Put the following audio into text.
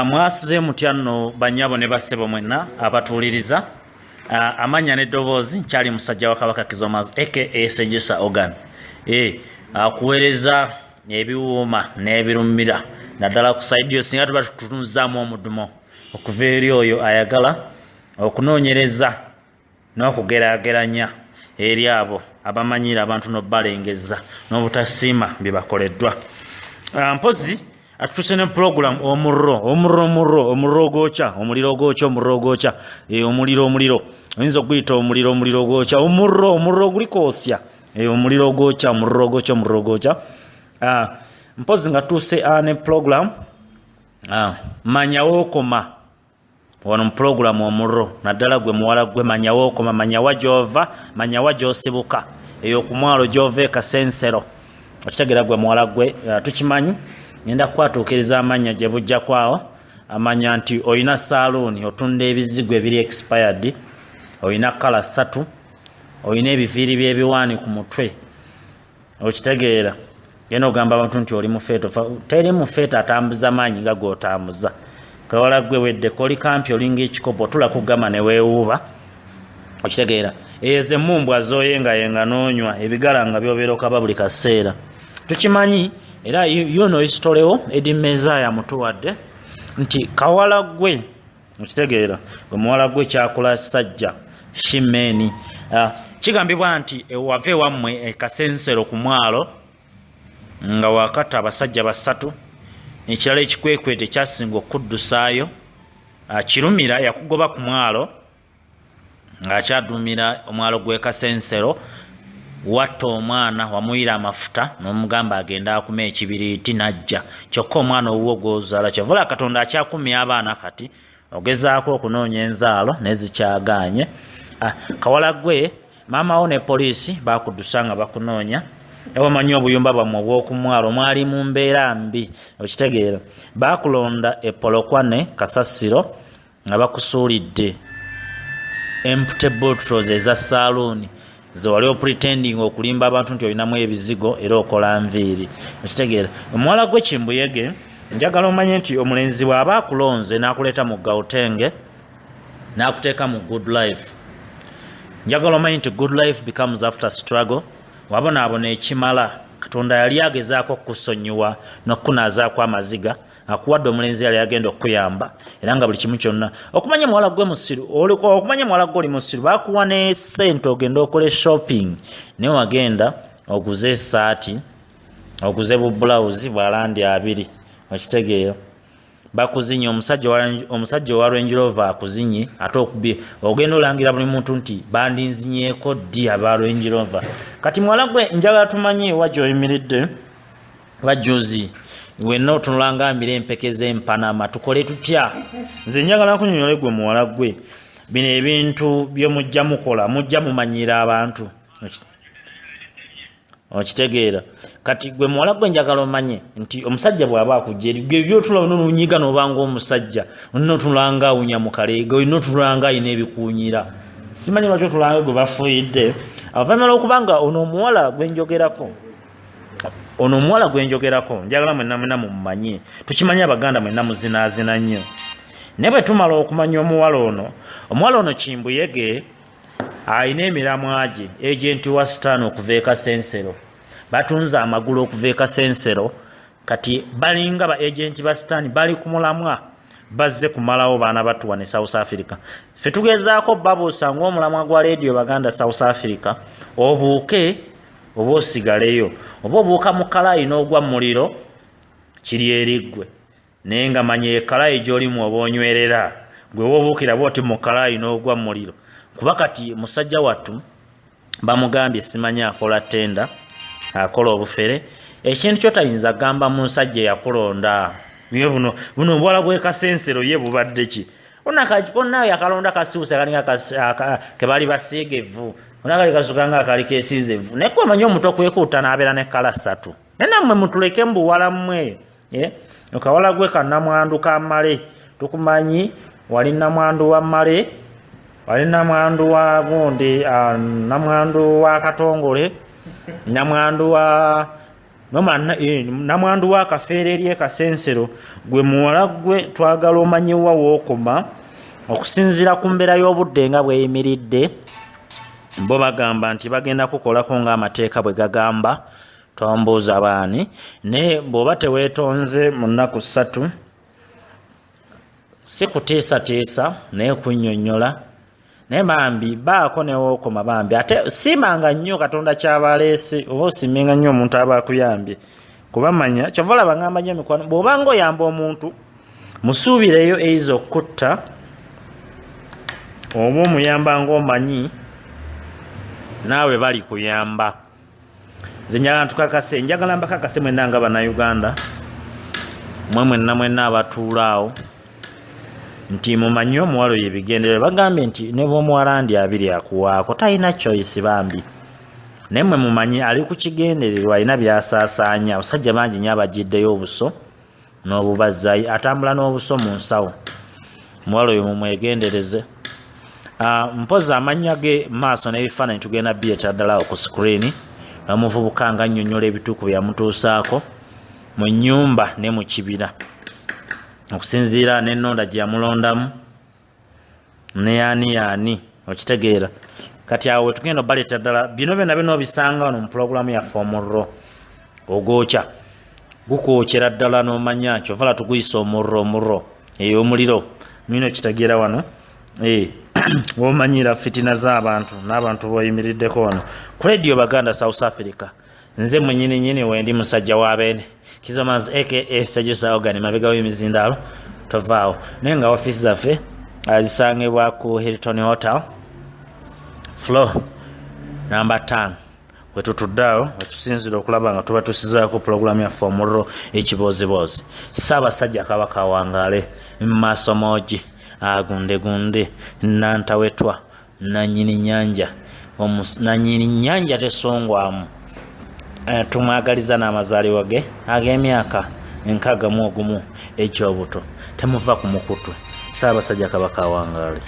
Mwasize mutyanno banyabo ne bassebo mwenna abatuuliriza. Amanya n'eddoboozi nkyali musajja wa Kabaka Kizomazi aka Sejua organ. Akuweereza ebiwuuma n'ebirumira naddala ku saidi yo singa tuba tutunuzaamu omudumo okuva eri oyo ayagala okunoonyereza n'okugeraageranya eri abo abamanyira abantu n'obbalengeza n'obutasiima bye bakoleddwa. Mpozi atuse ne program omurro gwokya omuliro oyinza okuyita omuliro gwokya omurro guli koosya omuliro gwokya mpozi nga tuuse ne program manya wookoma wano mu program omurro naddala gwe muwala gwe manya wookoma manya wa gy'ova manya wa gy'osibuka eyo ku mwalo gy'ova ekasensero okitegeera gwe muwala gwe tukimanyi. Ngenda kukwatuukiriza amanya gye bujja kwawo amanya nti oyina salooni otunda ebizigo ebiri expired, oyina kala 3, oyina ebiviiri by'ebiwaani ku mutwe okitegeera. Genda ogamba abantu nti oli mufeeto, teri mufeeto atambuza maanyi nga g'otambuza. Kawala gwe weddeko oli kampi olinga ekikopo tula kugama ne weewuuba okitegeera. Ezo emmumbwa zooyengayenga n'onywa ebigala nga byobeera okaba buli kaseera tukimanyi. Era yono isitolewo edi Mezaya mutuwadde nti kawala gwe okitegeera gwe muwala gwe kyakola sajja Shimeni. Kigambibwa nti ewave wammwe ekasensero ku mwalo nga wakata abasajja 3 ekirala ekikwekwete kyasinga okuddusaayo kirumira yakugoba ku mwalo ng'akyadumira omwalo gw'ekasensero. Watta omwana wamuyira amafuta n'omugamba agenda akuma ekibiriiti najja kyokka omwana owuwo gw'ozaala kyovula Katonda akyakumya abaana kati ogezaako okunoonya enzaalo nezikyagaanye. Kawala gwe maama wo ne poliisi bakuddusa nga bakunoonya ewamanyi obuyumba bwammwe obw'okumwalo mwali mu mbeera mbi okitegeera. Bakulonda Epolokwane Kasasiro nga bakusuulidde empty bottles eza salooni zo wali opretending okulimba abantu nti olinamu ebizigo era okola nviiri okitegeera. Omuwala gwe Kimbuyege njagala omanye nti omulenzi bw'aba akulonze n'akuleeta mu Gauteng n'akuteeka mu good life, njagala omanye nti good life becomes after struggle. Wabonaabona ekimala Katonda yali agezaako okukusonyiwa n'okukunaazaako amaziga akuwadde omulenzi yali agenda okuyamba era nga buli kimu kyonna okumanya muwala gwe musiru okumanya muwala gwe oli musiru bakuwa ne ssente ogenda okole shopping naye wagenda oguze esaati oguze bubulawuzi bwa landi 2 okitegeera. Bakuzinye omusajja owa Range Rover akuzinye ate okubye ogenda olangira buli muntu nti bandinzinyeeko ddi aba Range Rover. Kati muwala gwe njagala tumanye wajja oyimiridde bajjuzi wenna otunulanga mbire empekeze empanama tukole tutya. Nze njagala kunyonyola gwe muwala gwe bino ebintu bye mujja mukola mujja mumanyira abantu okitegeera. Kati gwe muwala gwe njagala omanye nti omusajja bw'aba akujja eri gwe byotula ononunyiga n'obanga omusajja onotulanga awunya mu kaleega onotulanga ayina ebikuunyira simanyi lwaki otulanga gwe bafuuyidde avamala okubanga ono omuwala gwe njogerako njagala mwenna mumumanye. Tukimanyi Abaganda mwenna muzinaazina nnyo naye bwe tumala okumanya omuwala ono Kimbuyege ayina emiramwa gye agenti wa sitani okuva ekasensero batunze amagulu okuva ekasensero kati balinga ba agenti ba sitani bali ku mulamwa bazze kumalawo baana batuwa ne South Africa. Ffe tugezaako babuusa ng'omulamwa gwa Radio Baganda South Africa obuuke oba osigaleyo oba obuuka mu kalayi n'ogwa mu muliro kiri eriggwe naye nga manya ekalayi gy'olimu oba onywerera gwe wobuukira bw'oti mu kalayi n'ogwa mu muliro. Kuba kati musajja wattu bamugambye simanyi akola tenda akola obufere ekintu kyotayinza gamba mu nsajja yakulonda niye buno obwala bw'ekasensero ye bubadde ki onna yakalonda kasiwusa kalinga kebali basiigevu onakali kasukanga akali kesiizevu naye kwe manyi omuto kwekuuta n'abeera ne kala 3 naye nammwe mutuleke mbuwala mmwe okawala gwe kannamwandu kamale tukumanyi wali namwandu wa male wali namwandu wa gundi namwandu wa Katongole namwandu wa namwandu wa kafeereri ekasensero gwe muwala gwe twagala omanyiwa wookoma okusinziira ku mbeera y'obudde nga bweyimiridde bo bagamba nti bagenda kukolako ng'amateeka bwe gagamba twambuuza baani naye bw'oba teweetonze mu nnaku 3 si kutiisatiisa naye kunnyonnyola naye bambi baako newookoma bambi ate simanga nnyo Katonda kyabaleese oba osimenga nnyo omuntu aba akuyambye kubamanya kyova olaba ngamba nnyo mikwano bw'obanga oyamba omuntu musuubireyo eiza okutta oba omuyamba ng'omanyi naawe bali kuyamba nze njagala ntukakase njagala mbakakase mwenna nga bannayuganda mwenna abatuulaawo nti mumanyi omuwala oyo ebigendererwa bagambye nti ne bw'omuwala ndi abiri akuwaako talina choice bambi naye mmwe mumanyi ali ku kigendererwa alina byasaasaanya abasajja bangi nnyo abagiddeyo obuso n'obubazaayi atambula n'obuso mu nsawo omuwala oyo mumwegendereze mpozi amannya ge maaso n'ebifaananyi tugenda byeta ddalawo ku screen bamuvubuka nga nnyonnyola ebituuku byamutuusaako mu nnyumba ne mu kibira okusinziira n'ennonda gye yamulondamu ne yaani okitegeera kati awo tugenda obbaleeta ddala bino byonna binobisanga wano mu pulogulaamu yaffe omurro ogwokya gukwokera ddala n'omanya kyovala tuguyisa omurro ey'omuliro nino kitegeera wano womanyira fitina z'abantu n'abantu boyimiriddeko wano ku Radio Baganda South Africa nze mwenyini wendi musajja w'abeene Kizomanzi aka Sejua ogani mabega w'emizindaalo tovaawo naye nga ofiisi zaffe azisangibwa ku Hilton Hotel floor number 5 wetutuddeawo wetusinzira okulaba nga tuba tusizaako pulogulaamu yaffe omuliro ekiboozibozi Ssaabasajja Kabaka wangaale mmaaso moogi agundegunde nantawetwa nanyini nyanja tesongwamu tumwagaliza n'amazaalibwa ge ag'emyaka 61 egy'obuto temuva ku mukutwe Ssaabasajja Kabaka wangaale.